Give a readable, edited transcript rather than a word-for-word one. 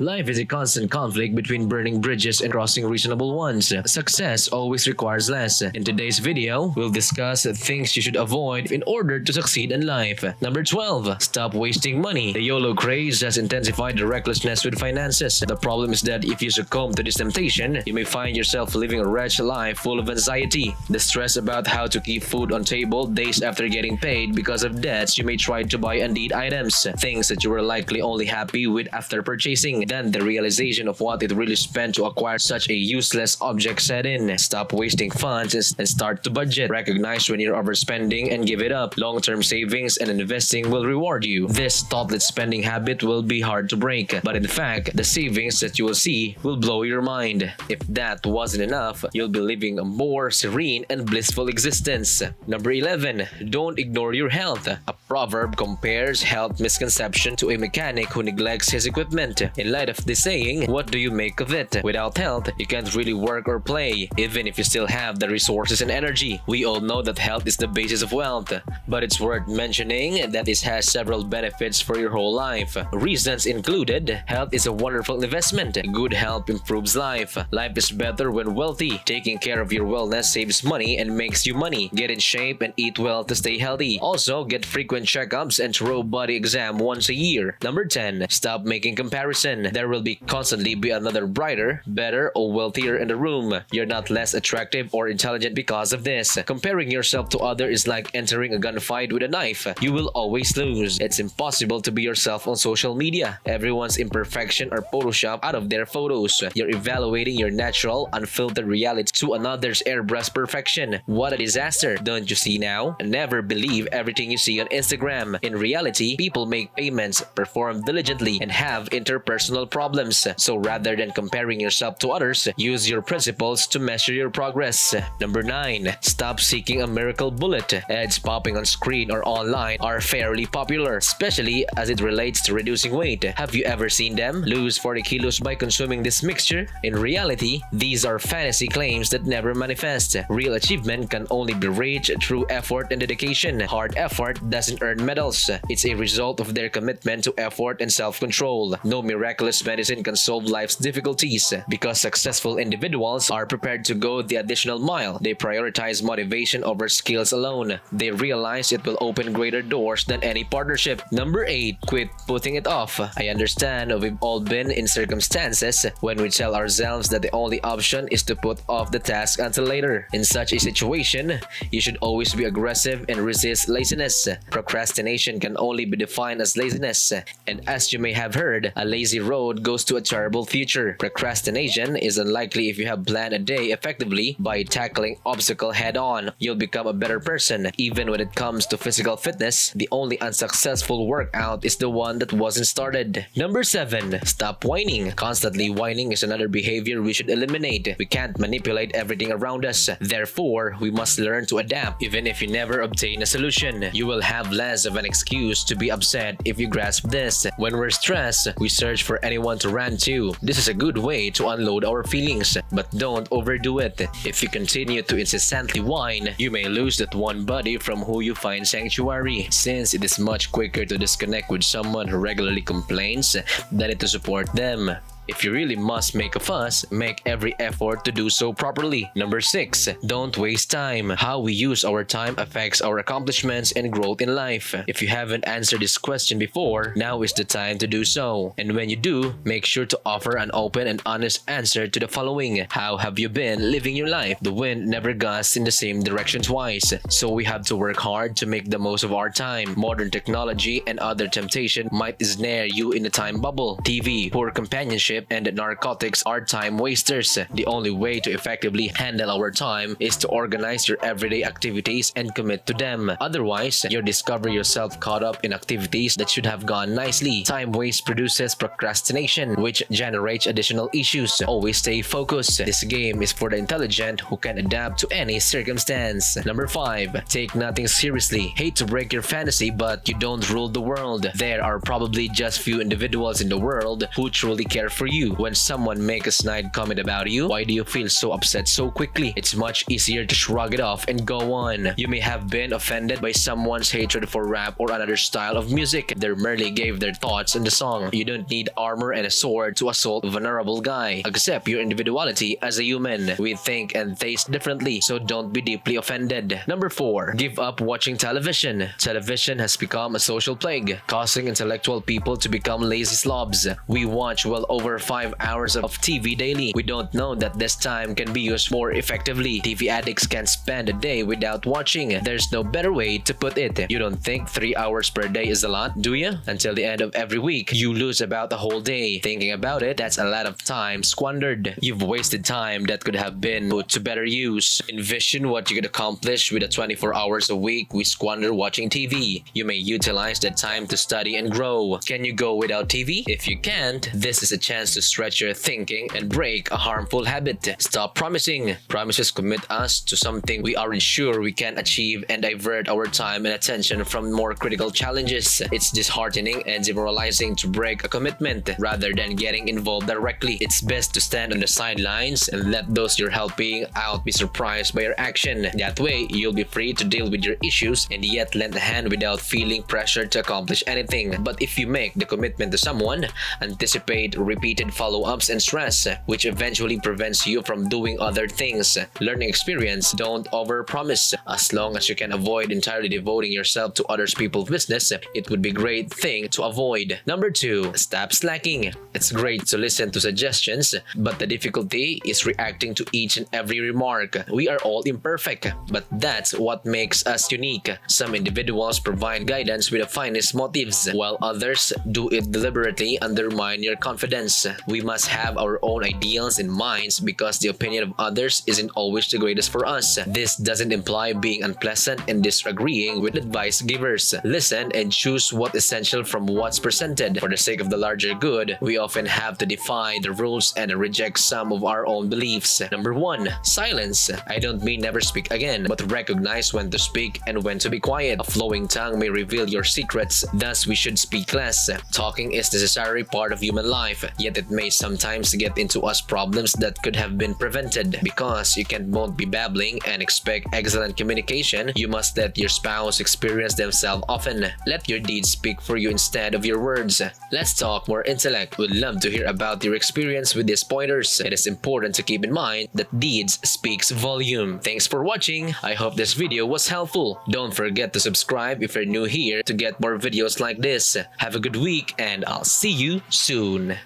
Life is a constant conflict between burning bridges and crossing reasonable ones. Success always requires less. In today's video, we'll discuss things you should avoid in order to succeed in life. Number 12. Stop wasting money. The YOLO craze has intensified the recklessness with finances. The problem is that if you succumb to this temptation, you may find yourself living a wretched life full of anxiety. The stress about how to keep food on table days after getting paid because of debts you may try to buy unneeded items, things that you were likely only happy with after purchasing. Then the realization of what it really spent to acquire such a useless object set in. Stop wasting funds and start to budget. Recognize when you're overspending and give it up. Long-term savings and investing will reward you. This thoughtless spending habit will be hard to break, but in fact, the savings that you will see will blow your mind. If that wasn't enough, you'll be living a more serene and blissful existence. Number 11. Don't ignore your health. A proverb compares health misconception to a mechanic who neglects his equipment. In light of this saying, what do you make of it? Without health, you can't really work or play, even if you still have the resources and energy. We all know that health is the basis of wealth, but it's worth mentioning that it has several benefits for your whole life. Reasons included: health is a wonderful investment. Good health improves life. Life is better when wealthy. Taking care of your wellness saves money and makes you money. Get in shape and eat well to stay healthy. Also, get frequent checkups and thorough body exam once a year. Number 10. Stop making comparison. There will constantly be another brighter, better, or wealthier in the room. You're not less attractive or intelligent because of this. Comparing yourself to others is like entering a gunfight with a knife. You will always lose. It's impossible to be yourself on social media. Everyone's imperfection are photoshopped out of their photos. You're evaluating your natural, unfiltered reality to another's airbrush perfection. What a disaster, don't you see now? Never believe everything you see on Instagram. In reality, people make payments, perform diligently, and have interpersonal problems. So rather than comparing yourself to others, use your principles to measure your progress. Number 9. Stop seeking a miracle bullet. Ads popping on screen or online are fairly popular, especially as it relates to reducing weight. Have you ever seen them lose 40 kilos by consuming this mixture? In reality, these are fantasy claims that never manifest. Real achievement can only be reached through effort and dedication. Hard effort doesn't earn medals. It's a result of their commitment to effort and self-control. No miraculous medicine can solve life's difficulties. Because successful individuals are prepared to go the additional mile, they prioritize motivation over skills alone. They realize it will open greater doors than any partnership. Number 8. Quit putting it off. I understand we've all been in circumstances when we tell ourselves that the only option is to put off the task until later. In such a situation, you should always be aggressive and resist laziness. Procrastination can only be defined as laziness, and as you may have heard, a lazy road goes to a terrible future. Procrastination is unlikely if you have planned a day effectively. By tackling obstacle head-on, you'll become a better person. Even when it comes to physical fitness, the only unsuccessful workout is the one that wasn't started. Number 7. Stop whining. Constantly whining is another behavior we should eliminate. We can't manipulate everything around us. Therefore, we must learn to adapt. Even if you never obtain a solution, you will have less of an excuse to be upset if you grasp this. When we're stressed, we search for anyone to rant to. This is a good way to unload our feelings, but don't overdo it. If you continue to incessantly whine, you may lose that one buddy from who you find sanctuary, since it is much quicker to disconnect with someone who regularly complains than to support them. If you really must make a fuss, make every effort to do so properly. Number 6. Don't waste time. How we use our time affects our accomplishments and growth in life. If you haven't answered this question before, now is the time to do so. And when you do, make sure to offer an open and honest answer to the following. How have you been living your life? The wind never gusts in the same direction twice, so we have to work hard to make the most of our time. Modern technology and other temptation might snare you in a time bubble. TV, poor companionship, and narcotics are time wasters. The only way to effectively handle our time is to organize your everyday activities and commit to them. Otherwise, you'll discover yourself caught up in activities that should have gone nicely. Time waste produces procrastination, which generates additional issues. Always stay focused. This game is for the intelligent who can adapt to any circumstance. Number 5. Take nothing seriously. Hate to break your fantasy, but you don't rule the world. There are probably just few individuals in the world who truly care for you. When someone makes a snide comment about you, why do you feel so upset so quickly? It's much easier to shrug it off and go on. You may have been offended by someone's hatred for rap or another style of music. They merely gave their thoughts on the song. You don't need armor and a sword to assault a vulnerable guy. Accept your individuality as a human. We think and taste differently, so don't be deeply offended. Number 4. Give up watching television. Television has become a social plague, causing intellectual people to become lazy slobs. We watch well over 5 hours of TV daily. We don't know that this time can be used more effectively. TV addicts can spend a day without watching. There's no better way to put it. You don't think 3 hours per day is a lot, do you? Until the end of every week, you lose about a whole day. Thinking about it, that's a lot of time squandered. You've wasted time that could have been put to better use. Envision what you could accomplish with the 24 hours a week we squander watching TV. You may utilize that time to study and grow. Can you go without TV? If you can't, this is a chance to stretch your thinking and break a harmful habit. Stop promising. Promises commit us to something we aren't sure we can achieve and divert our time and attention from more critical challenges. It's disheartening and demoralizing to break a commitment rather than getting involved directly. It's best to stand on the sidelines and let those you're helping out be surprised by your action. That way, you'll be free to deal with your issues and yet lend a hand without feeling pressured to accomplish anything. But if you make the commitment to someone, anticipate repeated follow-ups and stress, which eventually prevents you from doing other things. Learning experience, don't overpromise. As long as you can avoid entirely devoting yourself to other people's business, it would be a great thing to avoid. Number 2. Stop slacking. It's great to listen to suggestions, but the difficulty is reacting to each and every remark. We are all imperfect, but that's what makes us unique. Some individuals provide guidance with the finest motives, while others do it deliberately undermine your confidence. We must have our own ideals and minds because the opinion of others isn't always the greatest for us. This doesn't imply being unpleasant and disagreeing with advice givers. Listen and choose what's essential from what's presented. For the sake of the larger good, we often have to defy the rules and reject some of our own beliefs. Number 1. Silence. I don't mean never speak again, but recognize when to speak and when to be quiet. A flowing tongue may reveal your secrets, thus we should speak less. Talking is a necessary part of human life, yet it may sometimes get into us problems that could have been prevented. Because you can't both be babbling and expect excellent communication, you must let your spouse experience themselves often. Let your deeds speak for you instead of your words. Let's talk more intellect. We'd love to hear about your experience with these pointers. It is important to keep in mind that deeds speaks volume. Thanks for watching. I hope this video was helpful. Don't forget to subscribe if you're new here to get more videos like this. Have a good week and I'll see you soon.